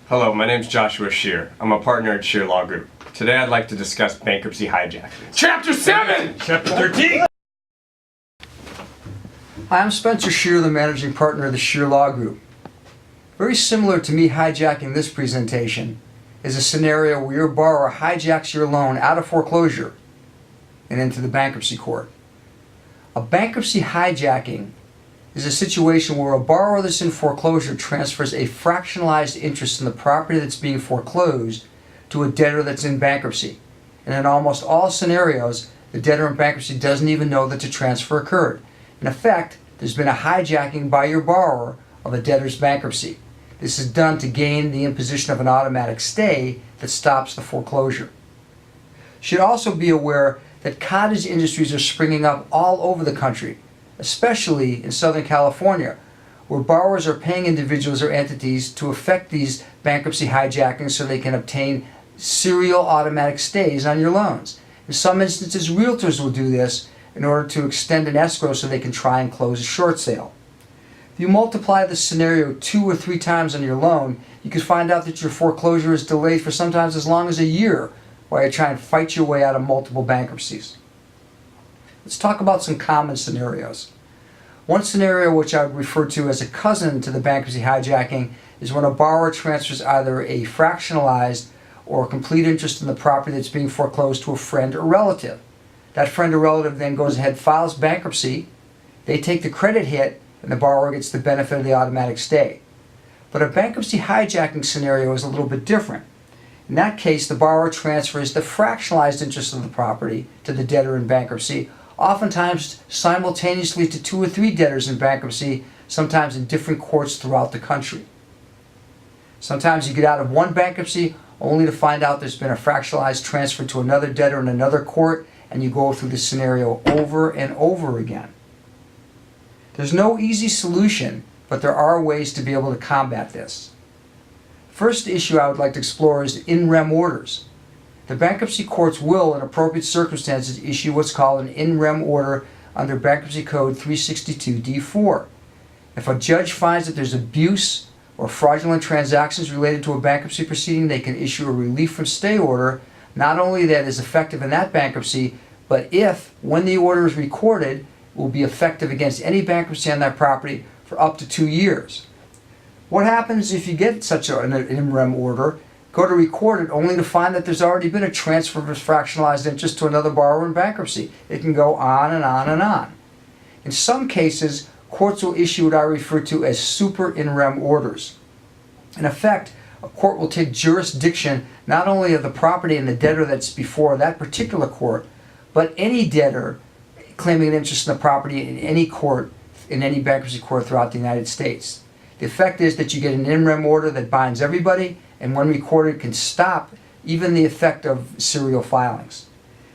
Hello, my name is Joshua Shear. I'm a partner at Shear Law Group. Today I'd like to discuss bankruptcy hijackings. Chapter 7! Chapter 13! Hi, I'm Spencer Shear, the managing partner of the Shear Law Group. Very similar to me hijacking this presentation is a scenario where your borrower hijacks your loan out of foreclosure and into the bankruptcy court. A bankruptcy hijacking is a situation where a borrower that's in foreclosure transfers a fractionalized interest in the property that's being foreclosed to a debtor that's in bankruptcy. And in almost all scenarios, the debtor in bankruptcy doesn't even know that the transfer occurred. In effect, there's been a hijacking by your borrower of a debtor's bankruptcy. This is done to gain the imposition of an automatic stay that stops the foreclosure. You should also be aware that cottage industries are springing up all over the country, especially in Southern California, where borrowers are paying individuals or entities to effect these bankruptcy hijackings so they can obtain serial automatic stays on your loans. In some instances, realtors will do this in order to extend an escrow so they can try and close a short sale. If you multiply this scenario 2 or 3 times on your loan, you can find out that your foreclosure is delayed for sometimes as long as a year while you try and fight your way out of multiple bankruptcies. Let's talk about some common scenarios. One scenario which I would refer to as a cousin to the bankruptcy hijacking is when a borrower transfers either a fractionalized or complete interest in the property that's being foreclosed to a friend or relative. That friend or relative then goes ahead, files bankruptcy, they take the credit hit, and the borrower gets the benefit of the automatic stay. But a bankruptcy hijacking scenario is a little bit different. In that case, the borrower transfers the fractionalized interest of the property to the debtor in bankruptcy, oftentimes simultaneously to 2 or 3 debtors in bankruptcy, sometimes in different courts throughout the country. Sometimes you get out of one bankruptcy only to find out there's been a fractionalized transfer to another debtor in another court, and you go through this scenario over and over again. There's no easy solution, but there are ways to be able to combat this. First issue I would like to explore is in rem orders. The bankruptcy courts will, in appropriate circumstances, issue what's called an in rem order under Bankruptcy Code 362(d)(4). If a judge finds that there's abuse or fraudulent transactions related to a bankruptcy proceeding, they can issue a relief from stay order, not only that is effective in that bankruptcy, but if, when the order is recorded, will be effective against any bankruptcy on that property for up to 2 years. What happens if you get such an in rem order, go to record it only to find that there's already been a transfer of fractionalized interest to another borrower in bankruptcy? It can go on and on and on. In some cases, courts will issue what I refer to as super in rem orders. In effect, a court will take jurisdiction not only of the property and the debtor that's before that particular court, but any debtor claiming an interest in the property in any court, in any bankruptcy court throughout the United States. The effect is that you get an in rem order that binds everybody, and when recorded can stop even the effect of serial filings.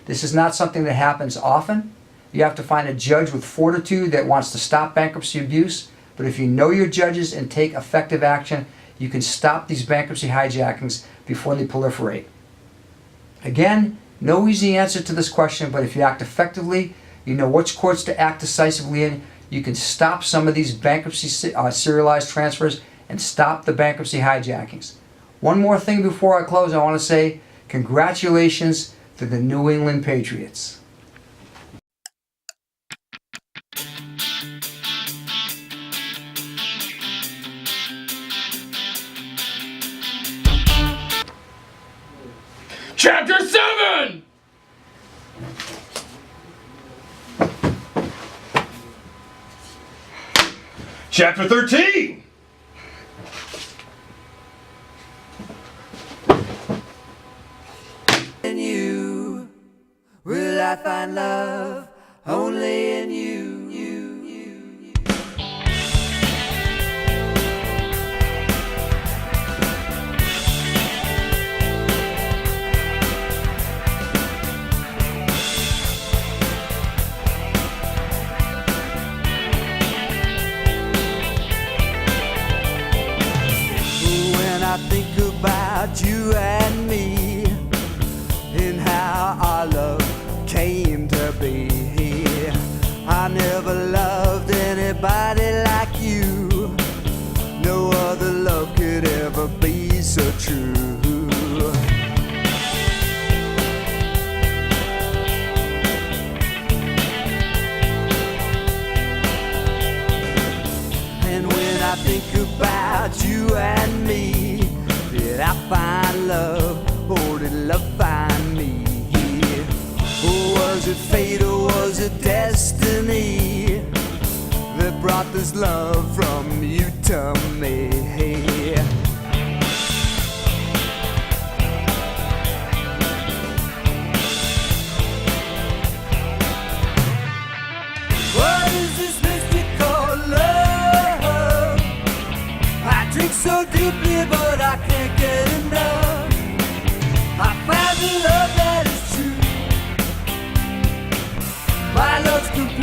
This is not something that happens often. You have to find a judge with fortitude that wants to stop bankruptcy abuse, but if you know your judges and take effective action, you can stop these bankruptcy hijackings before they proliferate. Again, no easy answer to this question, but if you act effectively, you know which courts to act decisively in, you can stop some of these bankruptcy serialized transfers and stop the bankruptcy hijackings. One more thing before I close, I want to say congratulations to the New England Patriots. Chapter 7! Chapter 13! In you will I find love, only in you. When I think about you and me, and how our love came to be, I never loved anybody like you. No other love could ever be so and me. Did I find love, or did love find me? Or was it fate, or was it destiny that brought this love from you to me? What is this mystical love? I drink so deeply, but I can't get enough. I found the love that is true. My love's complete.